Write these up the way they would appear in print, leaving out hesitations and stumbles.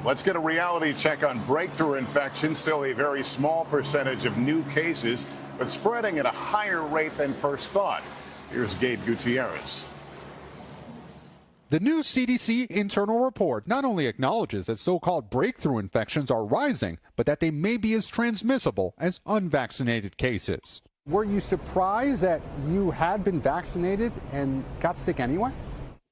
Let's get a reality check on breakthrough infection. Still a very small percentage of new cases, but spreading at a higher rate than first thought. Here's Gabe Gutierrez. The new CDC internal report not only acknowledges that so-called breakthrough infections are rising, but that they may be as transmissible as unvaccinated cases. Were you surprised that you had been vaccinated and got sick anyway?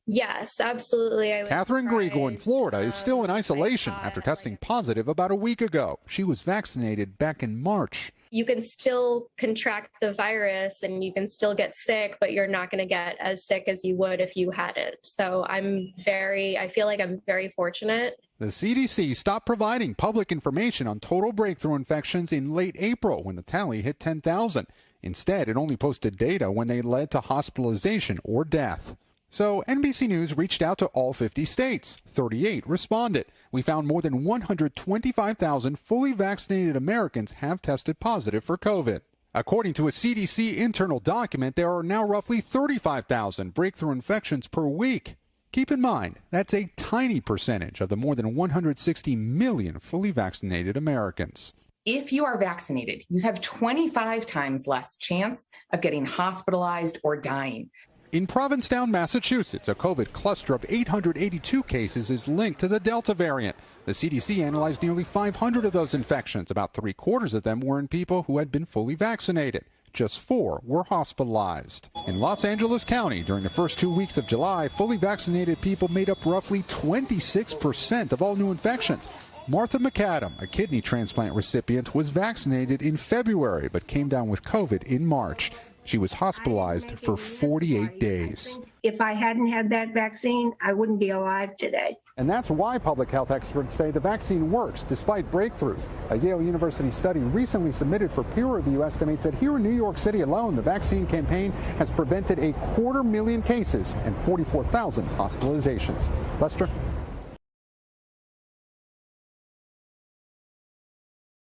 Yes, absolutely. Catherine Griegel in Florida is still in isolation after testing positive about a week ago. She was vaccinated back in March. You can still contract the virus and you can still get sick, but you're not going to get as sick as you would if you hadn't. So I feel like I'm very fortunate. The CDC stopped providing public information on total breakthrough infections in late April when the tally hit 10,000. Instead, it only posted data when they led to hospitalization or death. So NBC News reached out to all 50 states. 38 responded. We found more than 125,000 fully vaccinated Americans have tested positive for COVID. According to a CDC internal document, there are now roughly 35,000 breakthrough infections per week. Keep in mind, that's a tiny percentage of the more than 160 million fully vaccinated Americans. If you are vaccinated, you have 25 times less chance of getting hospitalized or dying. In Provincetown, Massachusetts, a COVID cluster of 882 cases is linked to the Delta variant. The CDC analyzed nearly 500 of those infections. About 3/4 of them were in people who had been fully vaccinated. Just 4 were hospitalized. In Los Angeles County, during the first 2 weeks of July, fully vaccinated people made up roughly 26% of all new infections. Martha McAdam, a kidney transplant recipient, was vaccinated in February but came down with COVID in March. She was hospitalized for 48 days. If I hadn't had that vaccine, I wouldn't be alive today. And that's why public health experts say the vaccine works despite breakthroughs. A Yale University study recently submitted for peer review estimates that here in New York City alone, the vaccine campaign has prevented 250,000 cases and 44,000 hospitalizations. Lester?